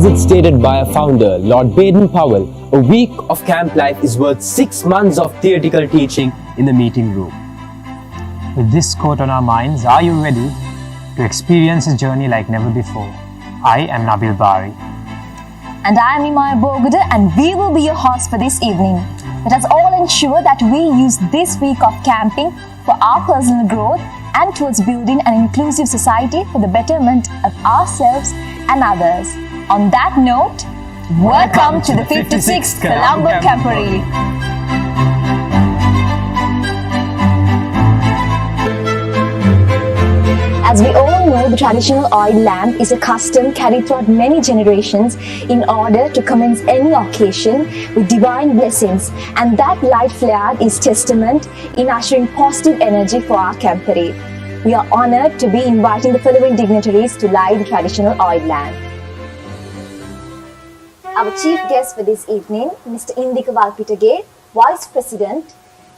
As it's stated by our founder, Lord Baden-Powell, a week of camp life is worth 6 months of theoretical teaching in the meeting room. With this quote on our minds, are you ready to experience a journey like never before? I am Nabil Bari. And I am ʀɪ and we will be your hosts for this evening. Let us all ensure that we use this week of camping for our personal growth and towards building an inclusive society for the betterment of ourselves and others. On that note, welcome to the 56th Colombo Camporee. As we all know, the traditional oil lamp is a custom carried throughout many generations in order to commence any occasion with divine blessings, and that light flared is testament in ushering positive energy for our Camporee. We are honoured to be inviting the following dignitaries to light the traditional oil lamp. Our chief guest for this evening, Mr. ʀɪԼİՂᴛ, Vice President,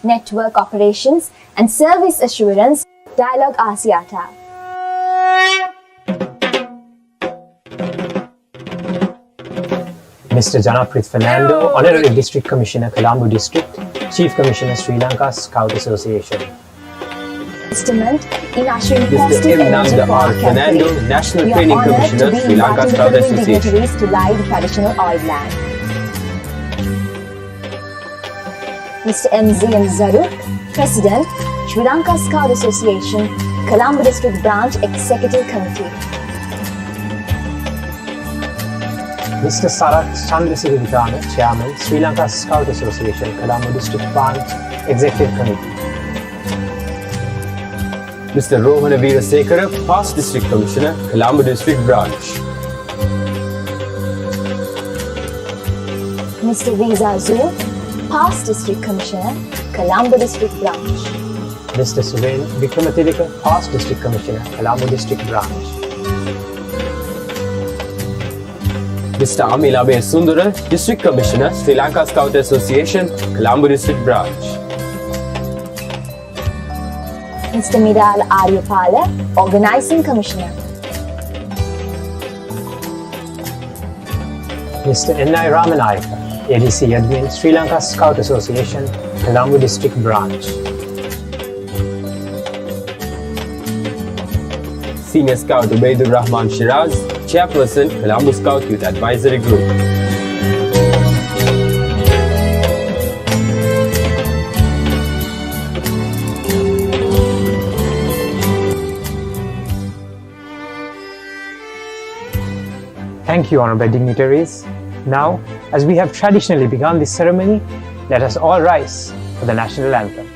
Network Operations and Service Assurance, Dialogue Asiata. Mr. Janaprit Fernando, Honorary District Commissioner, Colombo District, Chief Commissioner, Sri Lanka Scout Association. Testament in ushering Mr. positive energy for our Fernando, Camporee. National We are Training honoured Commissioner, to be Sri Lanka inviting the Scout following Association. dignitaries to light the traditional oil lamp. Mr. MZM Zaruk, President, Sri Lanka Scout Association, Colombo District Branch Executive Committee. Mr. Sarat Chandrasekhar, Chairman, Sri Lanka Scout Association, Colombo District Branch Executive Committee. Mr. Rohana Veerasekara, Past District Commissioner, Colombo District Branch. Mr. Riza Zoo, Past District Commissioner, Colombo District Branch. Mr. ʀɪ Past District Commissioner, Colombo District Branch. Mr. Ʀɪ Sundara, District Commissioner, Sri Lanka Scout Association, Colombo District Branch. Mr. Midal Aryapala, Organising Commissioner. Mr. N.I. Ramanayaka, ADC Admin, Sri Lanka Scout Association, Colombo District Branch. Senior Scout Ubaidur Rahman Shiraz, Chairperson, Colombo Scout Youth Advisory Group. Thank you, honorable dignitaries. Now, as we have traditionally begun this ceremony, let us all rise for the national anthem.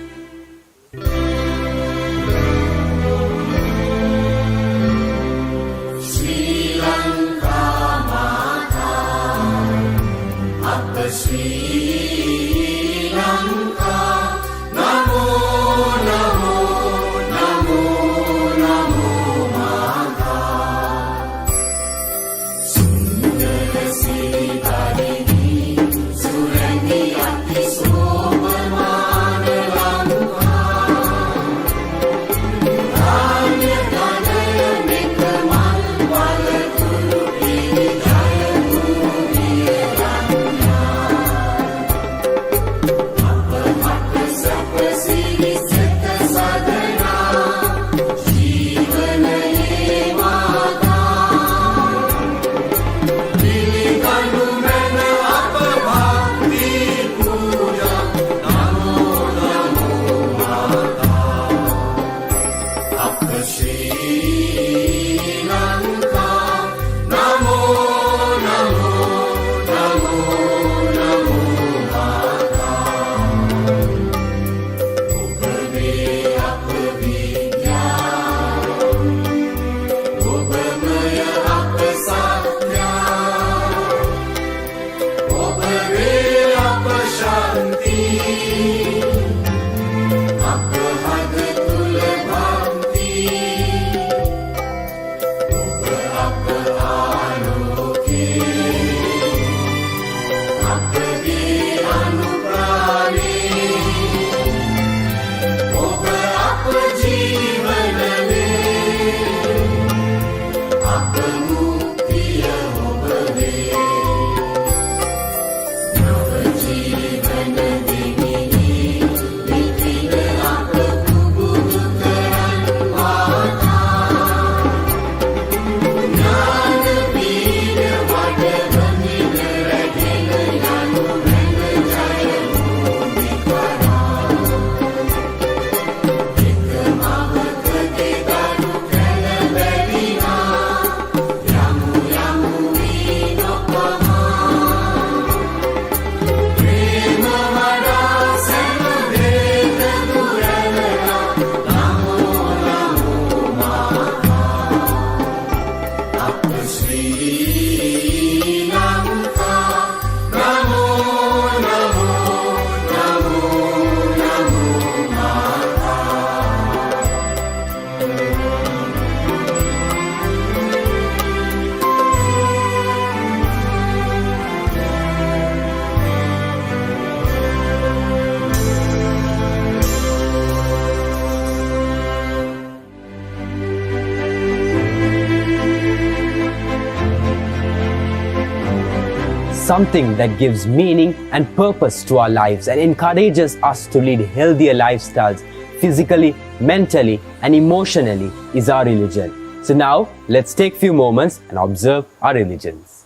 something that gives meaning and purpose to our lives and encourages us to lead healthier lifestyles physically, mentally, and emotionally is our religion. So now, let's take few moments and observe our religions.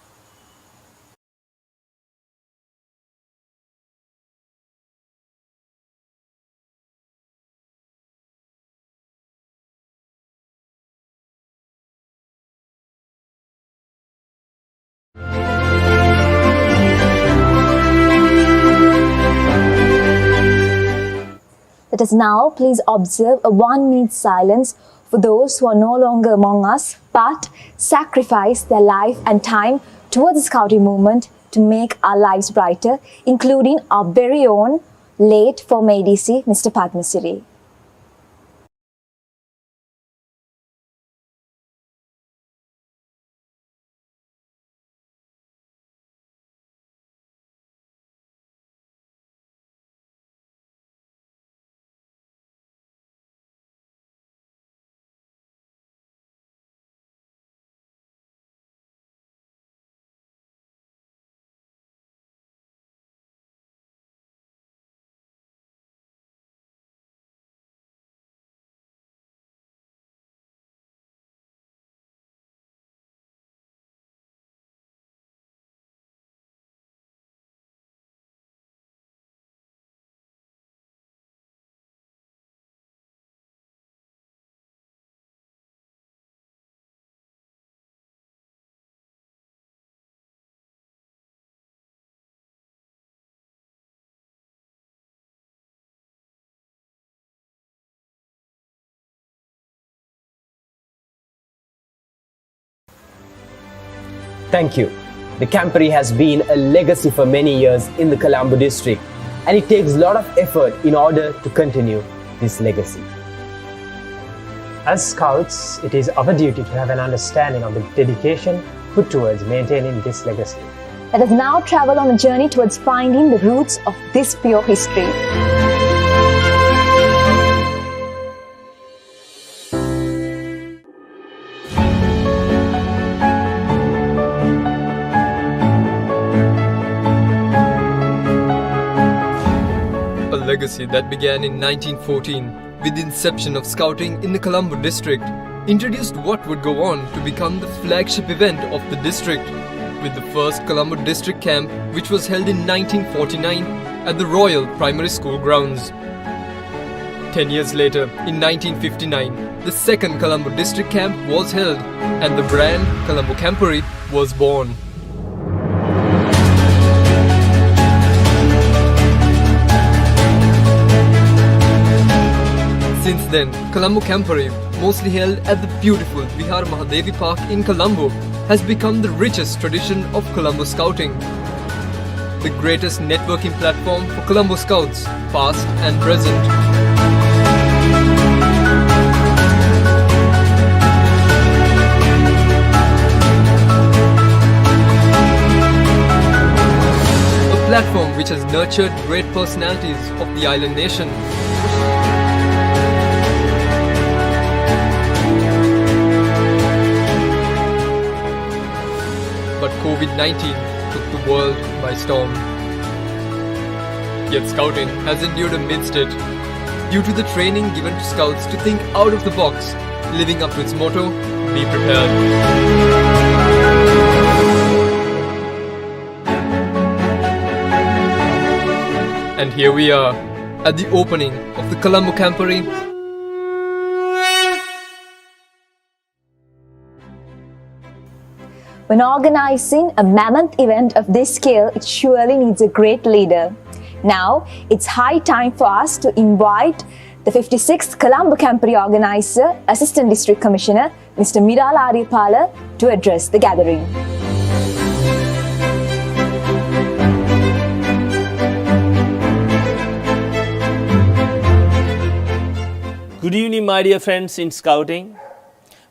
Let us now please observe a 1-minute silence for those who are no longer among us but sacrifice their life and time towards the scouting movement to make our lives brighter, including our very own late former ADC, Mr. Padmasiri. Thank you. The Camporee has been a legacy for many years in the Colombo district, and it takes a lot of effort in order to continue this legacy. As Scouts, it is our duty to have an understanding of the dedication put towards maintaining this legacy. Let us now travel on a journey towards finding the roots of this pure history. A legacy that began in 1914 with the inception of scouting in the Colombo district introduced what would go on to become the flagship event of the district, with the first Colombo district camp, which was held in 1949 at the Royal Primary School grounds. 10 years later, in 1959, the second Colombo district camp was held and the brand Colombo Camporee was born. Since then, Colombo Camporee, mostly held at the beautiful Vihar Mahadevi Park in Colombo, has become the richest tradition of Colombo Scouting. The greatest networking platform for Colombo Scouts, past and present. A platform which has nurtured great personalities of the island nation. But COVID-19 took the world by storm. Yet scouting has endured amidst it, due to the training given to scouts to think out of the box, living up to its motto, be prepared. And here we are, at the opening of the Colombo Camporee. When organizing a mammoth event of this scale, it surely needs a great leader. Now, it's high time for us to invite the 56th Colombo Camporee organizer, Assistant District Commissioner, Mr. �49 Ʀɪឡ to address the gathering. Good evening, my dear friends in Scouting.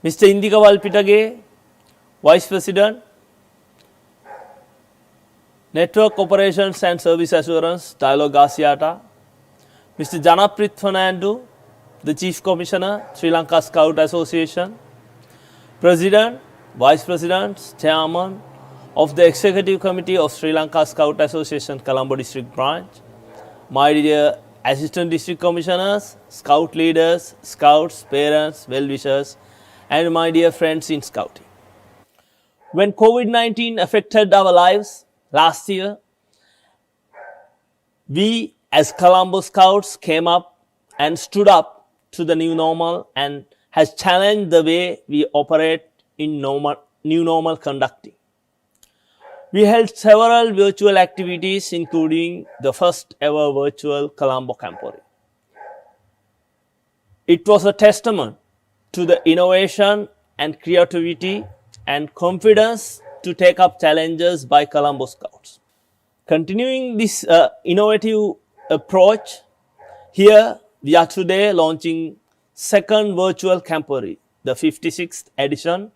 Mr. ʀɪԼ Vice President, Network Operations and Service Assurance, Dialogue Asiata, Mr. Janapreet Fernando, the Chief Commissioner, Sri Lanka Scout Association, President, Vice Presidents, Chairman, of the Executive Committee of Sri Lanka Scout Association Colombo District Branch, my dear Assistant District Commissioners, Scout leaders, Scouts, parents, well-wishers, and my dear friends in Scouting. When COVID-19 affected our lives last year, we as Colombo Scouts came up and stood up to the new normal and has challenged the way we operate in new normal conducting. We held several virtual activities, including the first ever virtual Colombo Camporee. It was a testament to the innovation and creativity and confidence to take up challenges by Colombo Scouts. Continuing this innovative approach, here we are today launching second virtual Camporee, the 56th edition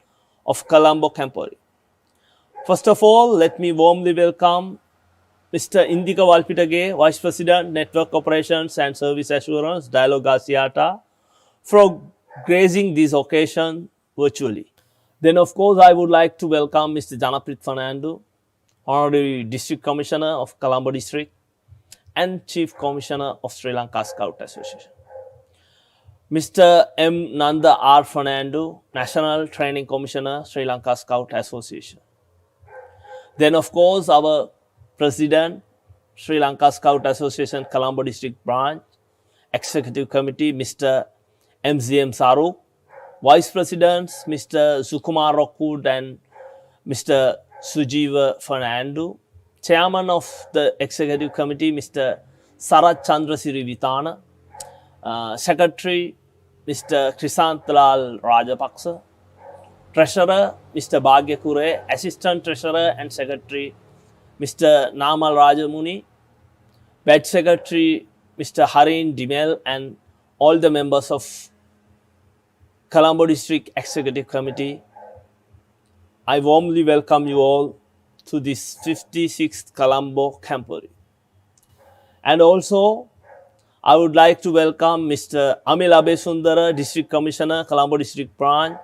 of Colombo Camporee. First of all, let me warmly welcome Mr. ʀɪԼિŊ Vice President, Network Operations and Service Assurance, ʀɪԼ for gracing this occasion virtually. Then, of course, I would like to welcome Mr. ʀɪප්‍රɪթᴛ, Honorary District Commissioner of Colombo District and Chief Commissioner of Sri Lanka Scout Association. Mr. M. Nanda R. Fernando, National Training Commissioner, Sri Lanka Scout Association. Then, of course, our President, Sri Lanka Scout Association, Colombo District Branch, Executive Committee, Mr. MZM Saru, Vice Presidents, Mr. Sukumar Rockwood and Mr. Sujiva Fernando, Chairman of the Executive Committee, Mr. Sarat Chandrasiri Vitana, Secretary, Mr. Krisanthalal Rajapaksa, Treasurer, Mr. Bhagyakure, Assistant Treasurer and Secretary, Mr. Namal Rajamuni, Badge Secretary, Mr. Harin Dimel, and all the members of Colombo District Executive Committee. I warmly welcome you all to this 56th Colombo Camporee. And also, I would like to welcome Mr. Amil Abesundara, District Commissioner, Colombo District Branch,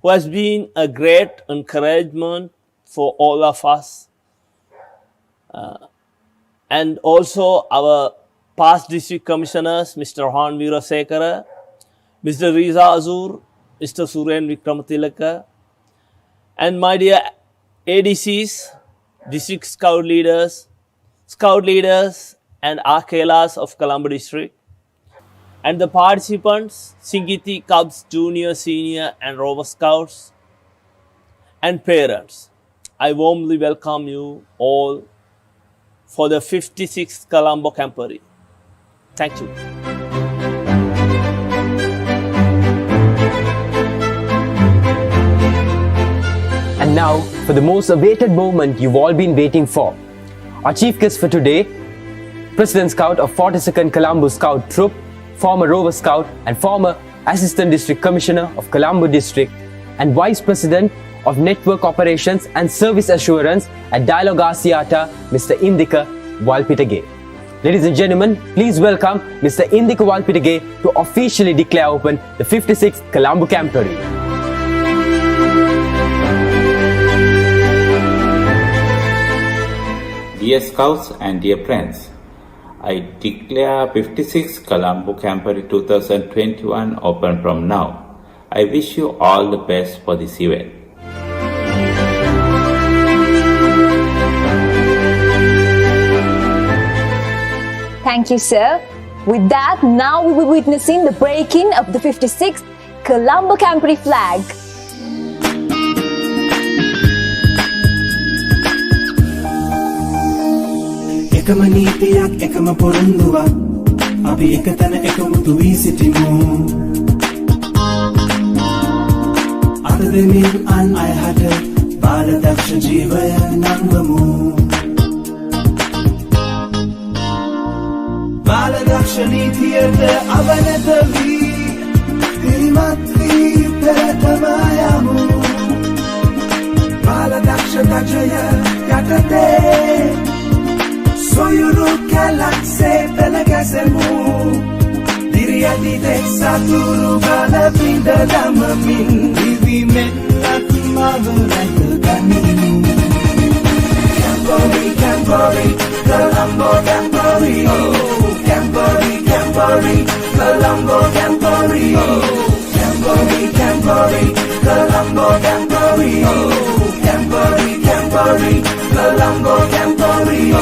who has been a great encouragement for all of us. And also our past District Commissioners, Mr. Han Veerasekara, Mr. Riza Azur, Mr. Suren Vikramatilaka, and my dear ADCs, District Scout leaders, and Akelas of Colombo District, and the participants, Singiti Cubs, Junior, Senior, and Rover Scouts, and parents. I warmly welcome you all for the 56th Colombo Camporee. Thank you. And now, for the most awaited moment you've all been waiting for. Our chief guest for today, President Scout of 42nd Colombo Scout Troop, former Rover Scout and former Assistant District Commissioner of Colombo District and Vice President of Network Operations and Service Assurance at ʀɪԼ, Mr. ʀɪԼિՂᴛ. Ladies and gentlemen, please welcome Mr. ʀɪԼિՂᴛ to officially declare open the 56th Colombo Camporee. Dear Scouts and dear friends, I declare 56th Colombo Camporee 2021 open from now. I wish you all the best for this event. Thank you, sir. With that, now we will be witnessing the breaking of the 56th Colombo Camporee flag. එකම නීතියක් එකම පොරොන්දුවක් අපි එකතැන එකමුතු වී සිටිමු අද දෙමින් අන් අයහට බාලදක්ෂ ජීවය නංවමු බාලදක්ෂ නීතියට අවනත වී පිරිමත් වී පෙරටම යමු බාලදක්ෂ දක්ෂය යටතේ Soyuru galaxy pelagasamu Diriadi teksaturu bala pinda damamin Vivi menak malu lahirkanimu Camporee, Camporee, Colombo, Camporee. Camporee, Camporee, Colombo, Camporee. Camporee, Camporee, Colombo, Camporee. Camporee, Camporee, Colombo, Camporee.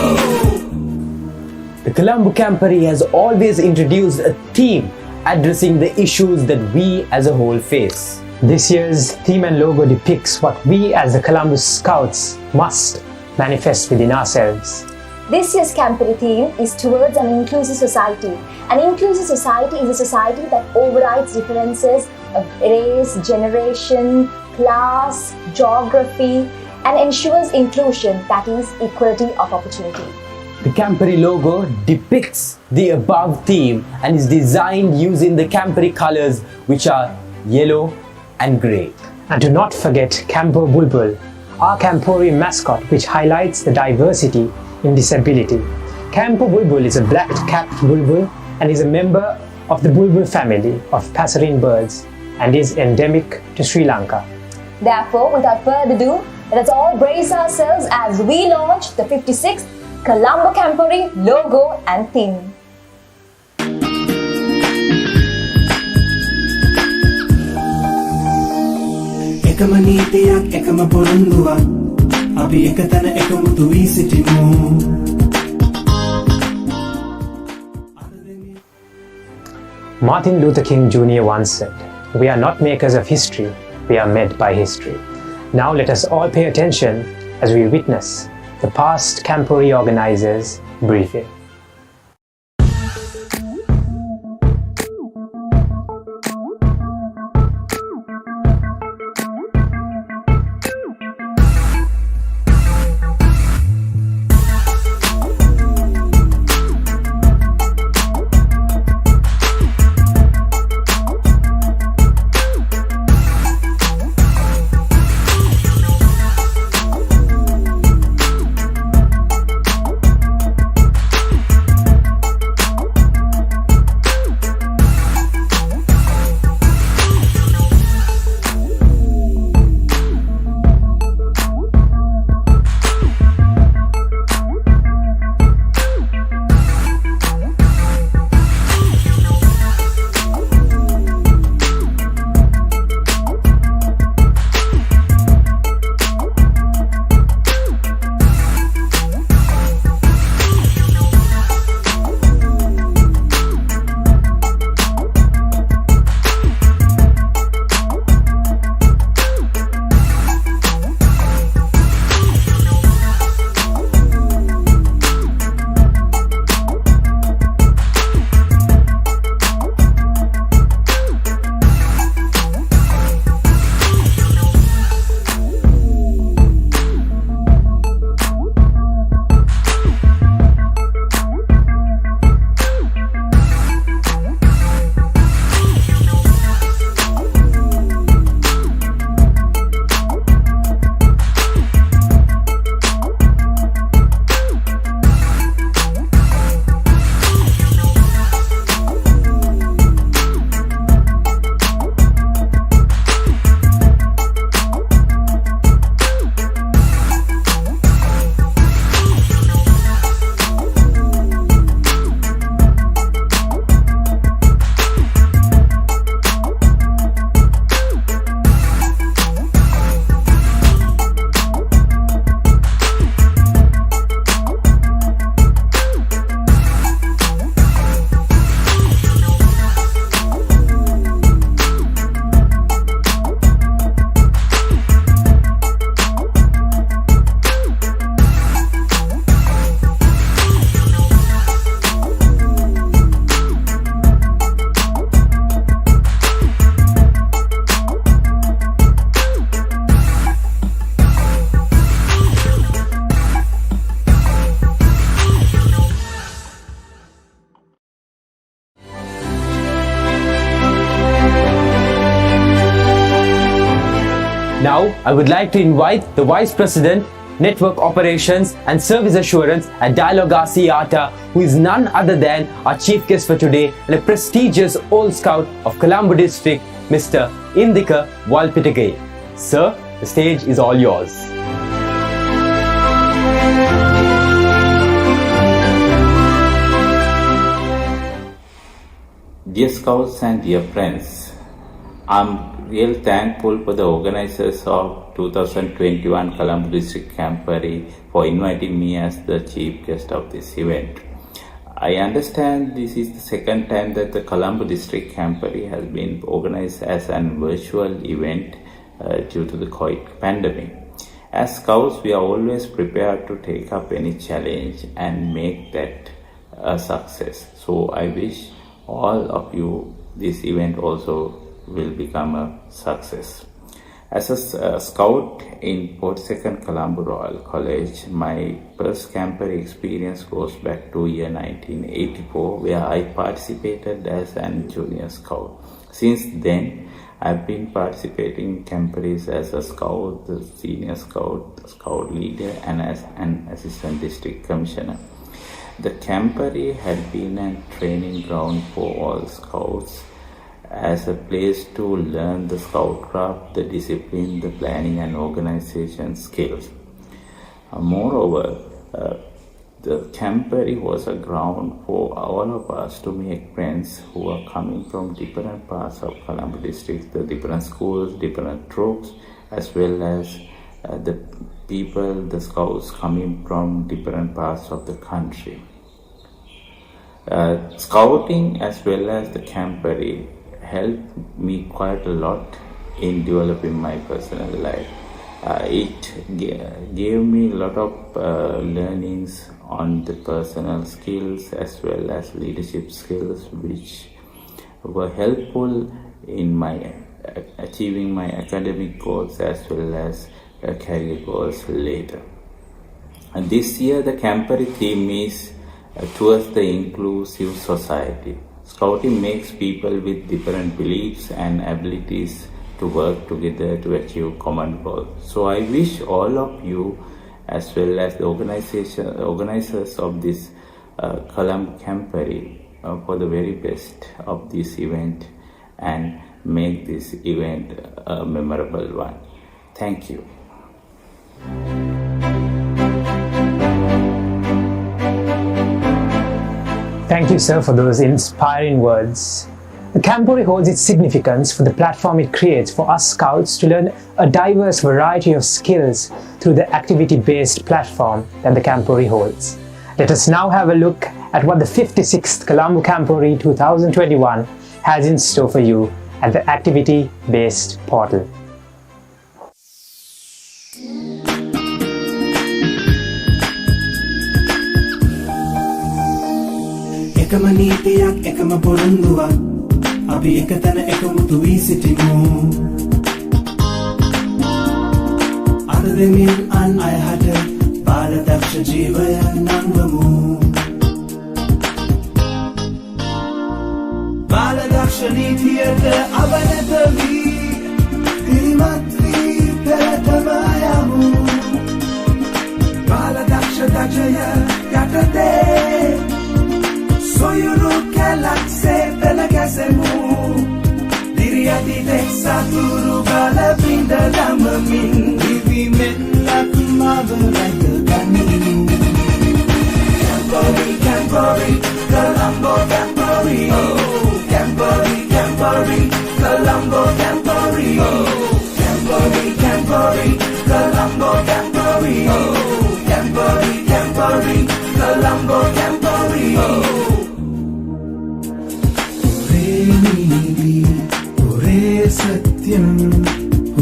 The Colombo Camporee has always introduced a theme addressing the issues that we as a whole face. This year's theme and logo depicts what we as the Colombo Scouts must manifest within ourselves. This year's Camporee theme is towards an inclusive society. An inclusive society is a society that overrides differences of race, generation, class, geography, and ensures inclusion, that is, equality of opportunity. The Camporee logo depicts the above theme and is designed using the Camporee colors, which are yellow and grey. And to not forget Campo Bulbul, our Camporee mascot, which highlights the diversity in disability. Campo Bulbul is a black-capped bulbul and is a member of the bulbul family of passerine birds and is endemic to Sri Lanka. Therefore, without further ado, let us all brace ourselves as we launch the 56th Colombo Camporee logo and theme. එකම නීතියක් එකම පොරොන්දුවක් අපි එකතැන එකමුතු වී සිටිමු. Martin Luther King Jr. once said, "We are not makers of history, we are made by history." Now let us all pay attention as we witness the past Camporee organizers briefing. Now, I would like to invite the Vice President, Network Operations and Service Assurance at Dialogue RCATA, who is none other than our chief guest for today and a prestigious Old Scout of Colombo District, Mr. ʀɪԼՂᴛꜱ. Sir, the stage is all yours. Dear Scouts and dear friends, I'm real thankful for the organizers of 2021 Colombo District Camporee for inviting me as the chief guest of this event. I understand this is the second time that the Colombo District Camporee has been organized as an virtual event due to the COVID pandemic. As Scouts, we are always prepared to take up any challenge and make that a success. So I wish all of you this event also will become a success. As a scout in 42nd Colombo Royal College, my first Camporee experience goes back to year 1984, where I participated as an junior scout. Since then, I've been participating in Camporees as a scout, the senior scout, scout leader, and as an assistant district commissioner. The Camporee had been a training ground for all scouts as a place to learn the scout craft, the discipline, the planning and organization skills. Moreover, the Camporee was a ground for all of us to make friends who are coming from different parts of Colombo district, the different schools, different troops, as well as the people, the scouts coming from different parts of the country. Scouting as well as the Camporee helped me quite a lot in developing my personal life. It gave me a lot of learnings on the personal skills as well as leadership skills, which were helpful in my achieving my academic goals as well as career goals later. And this year the Camporee theme is towards the inclusive society. Scouting makes people with different beliefs and abilities to work together to achieve common goals. So I wish all of you as well as the organizers of this Colombo Camporee for the very best of this event and make this event a memorable one. Thank you. Thank you, sir, for those inspiring words. The Camporee holds its significance for the platform it creates for us Scouts to learn a diverse variety of skills through the activity-based platform that the Camporee holds. Let us now have a look at what the 56th Colombo Camporee 2021 has in store for you at the activity-based portal. එකම නීතියක් එකම පොරොන්දුවක් අපි එකතැන එකමුතු වී සිටිමු අද දෙමින් අන් අයහට බාලදක්ෂ ජීවයන් නංවමු බාලදක්ෂ නීතියට අවනත වී පිරිමත් වී පෙරටම යමු බාලදක්ෂ දක්ෂය යටතේ Soyunu kelakse pelakasemu Diriati teksa turu bala pinda lamamin Divi men lakmaveraya kami Camporee, Camporee, Colombo Camporee Camporee, Camporee, Colombo Camporee Camporee, Camporee, Colombo Camporee Camporee, Camporee, Colombo Camporee സത്യം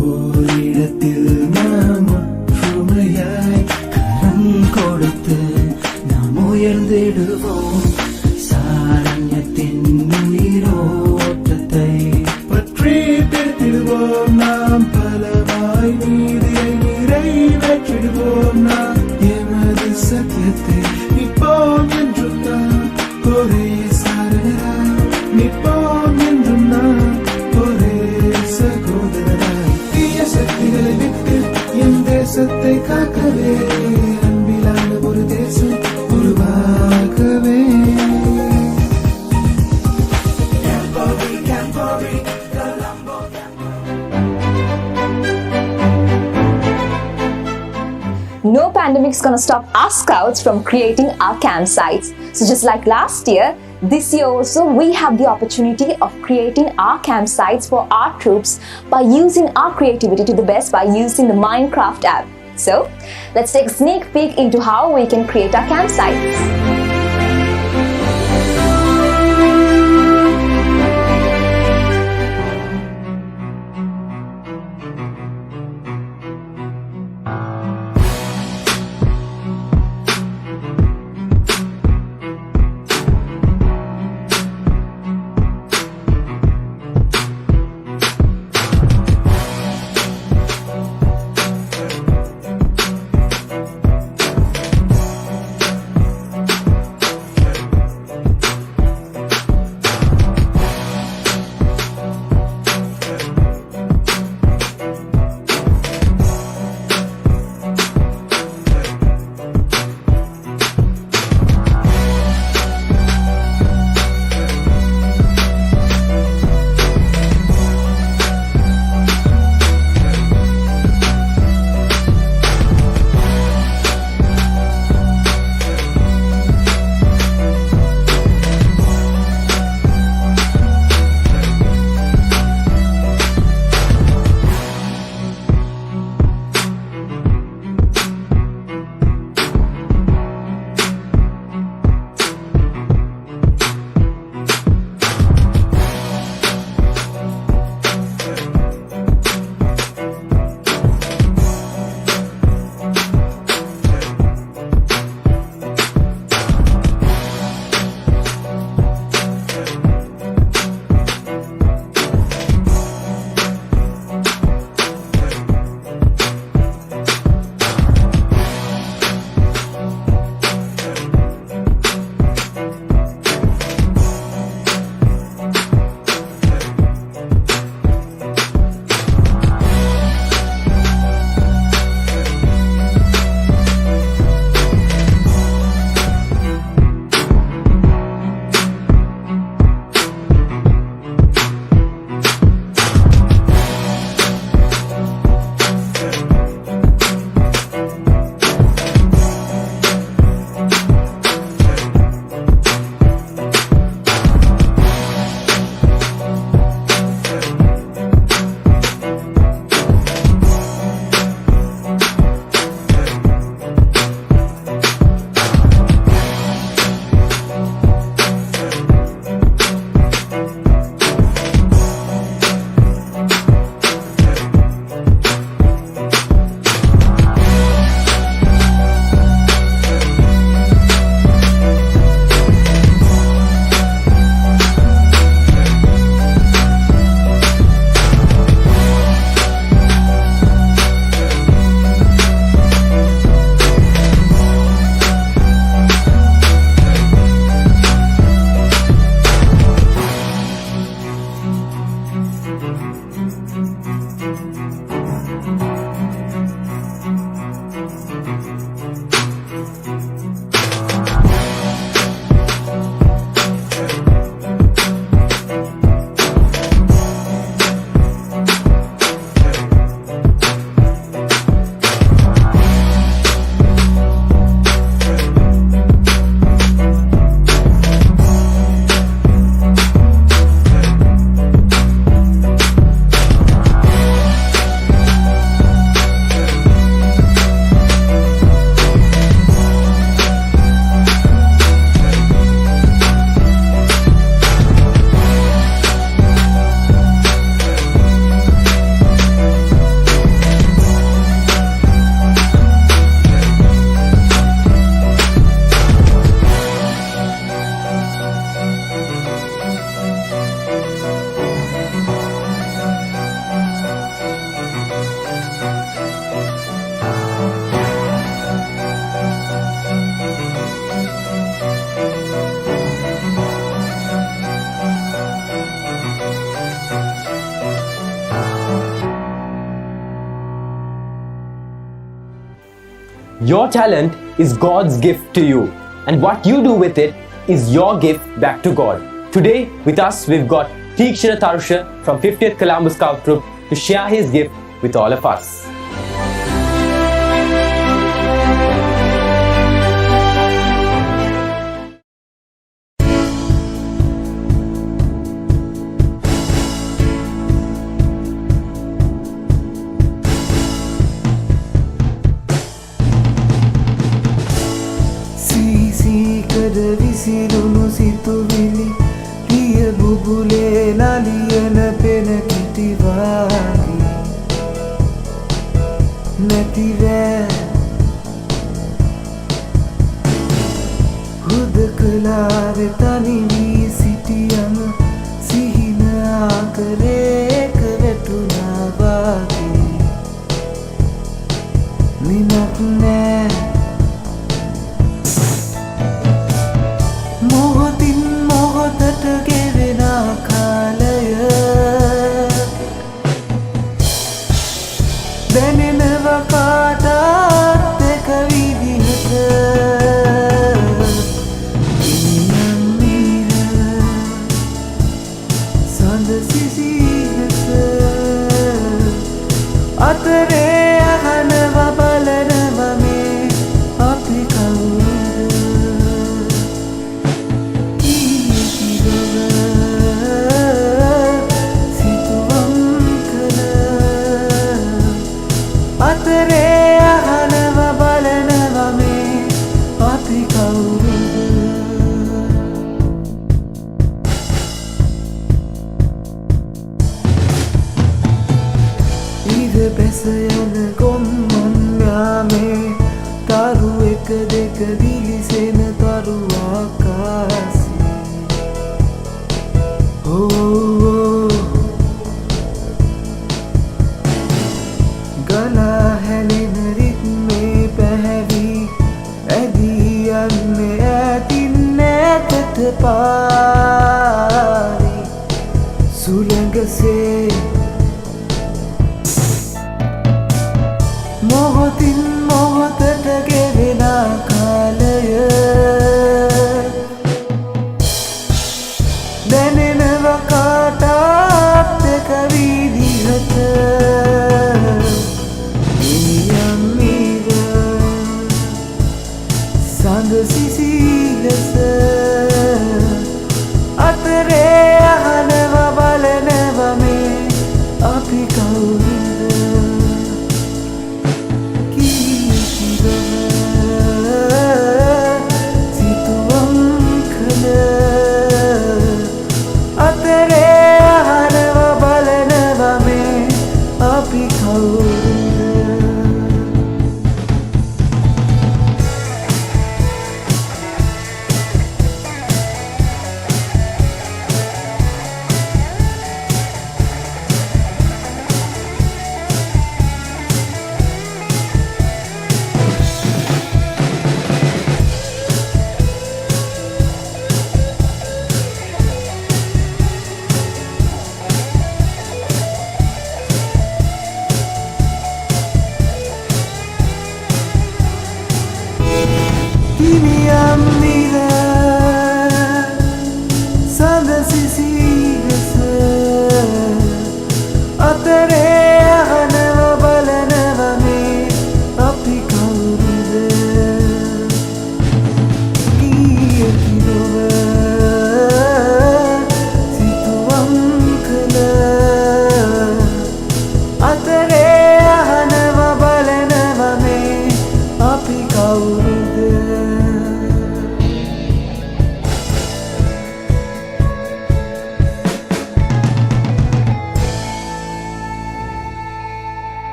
ഒരിടത്തിൽ നാം ഒற்றுമയായി കരം കൊടുത്ത് നാം ഉയർന്നിടുவோம் സാരണ്യത്തിൻ ഉയിരോട്ടത്തെ പற்றி പിടിത്തിടുவோம் நாம் பலமாய் நீதியை நிறைவேற்றிடுவோம் நாம் எமது சத்தியத்தை நிற்போம் என்றும் நாம் ஒரே சாரராய் நிற்போம் என்றும் நாம் தேசத்தை காக்கவே அன்பிலான ஒரு தேசம் உருவாக்கவே No pandemic pandemic's gonna stop our scouts from creating our campsites. So just like last year, this year also we have the opportunity of creating our campsites for our troops by using our creativity to the best by using the Minecraft app. So let's take a sneak peek into how we can create our campsites. Your talent is God's gift to you, and what you do with it is your gift back to God. Today with us we've got ʀɪԼՂᴛ from 50th Colombo Scout Troop to share his gift with all of us. මතකද විසිරුණු සිතුවිලි පිය බුබුලේ නලියන පෙන කිටිවාගේ නැතිවෑ හුදකලාවෙ තනි වී සිටියම සිහින ආකරේක වැටුණා වාගේ මිනක් නෑ මොහොතින් මොහොතට ගෙවෙන කාලය දැනෙනව කාටත් එක විදිහට අතරේ අහනව බලනව මේ අපි කවුරුද ඊ සිතුවම් කළ අතරේ අහනව බලනව මේ අපි කවුරුද බැස යන ගොම්මන් යාමේ තරු එක දෙක දිලිසෙන තරු ආකාශේ ගලා හැලෙන රිද්මේ පැහැවි ඇදී යන්නේ ඈතින් ඈතට පාරේ සුළඟසේ මොහොතින් මොහොතට ගෙවෙන කාලය දැනෙනව කාටත් එක විදිහට ඊයම්මීර සඳ සිසිලස අතරේ අහනව බලනව මේ අපි කවුරුද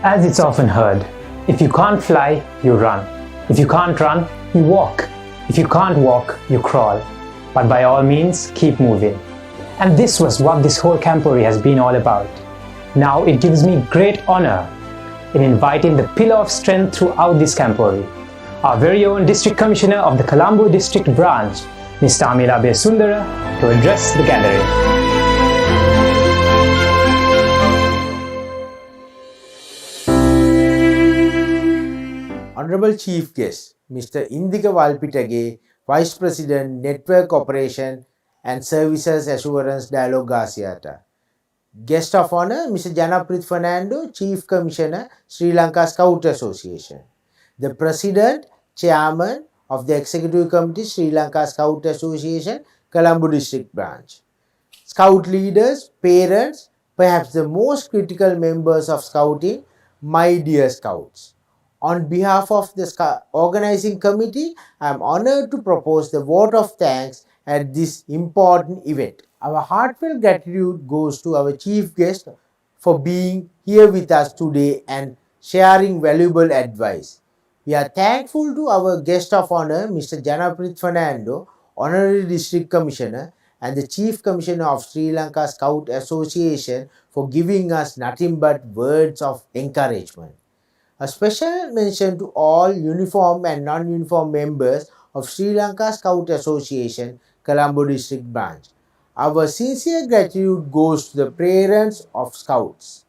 As it's often heard, if you can't fly, you run. If you can't run, you walk. If you can't walk, you crawl. But by all means, keep moving. And this was what this whole Camporee has been all about. Now it gives me great honor in inviting the pillar of strength throughout this Camporee, our very own District Commissioner of the Colombo District Branch, Ms. �49 ʀɪឡ to address the gathering. Honorable Chief Guest, Mr. ʀɪԼිŊ Vice President, Network Operation and Services Assurance Dialogue Garciata. Guest of Honor, Mr. Janaprith Fernando, Chief Commissioner, Sri Lanka Scout Association. The President, Chairman of the Executive Committee, Sri Lanka Scout Association, Colombo District Branch. Scout leaders, parents, perhaps the most critical members of Scouting, my dear Scouts. On behalf of the organizing committee, I am honored to propose the vote of thanks at this important event. Our heartfelt gratitude goes to our chief guest for being here with us today and sharing valuable advice. We are thankful to our guest of honor, Mr. ʀɪឡիկ Gᴛᴱ, Honorary District Commissioner and the Chief Commissioner of Sri Lanka Scout Association for giving us nothing but words of encouragement. A special mention to all uniform and non-uniform members of Sri Lanka Scout Association, Colombo District Branch. Our sincere gratitude goes to the parents of Scouts.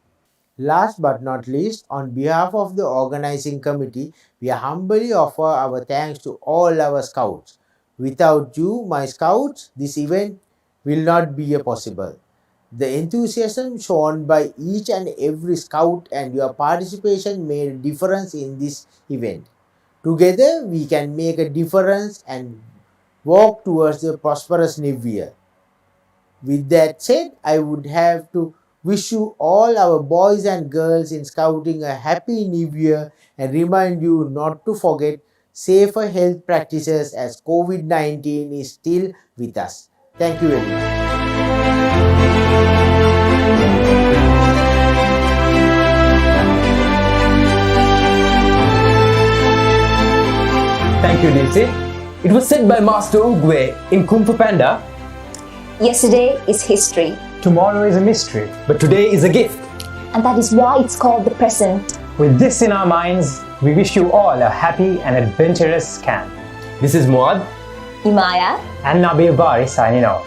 Last but not least, on behalf of the organizing committee, we humbly offer our thanks to all our Scouts. Without you, my Scouts, this event will not be possible. The enthusiasm shown by each and every Scout and your participation made a difference in this event. Together, we can make a difference and walk towards the prosperous new year. With that said, I would have to wish you all our boys and girls in Scouting a happy new year and remind you not to forget safer health practices as COVID-19 is still with us. Thank you very much. Thank you, Dilse. It was said by Master Ugwe in Kung Fu Panda, Yesterday is history, Tomorrow is a mystery. but today is a gift. and that is why it's called the present. With this in our minds, we wish you all a happy and adventurous camp. This is Muad. Imaya, And Nabil Bari signing off.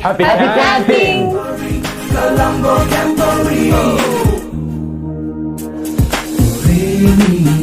Happy camping! Rainy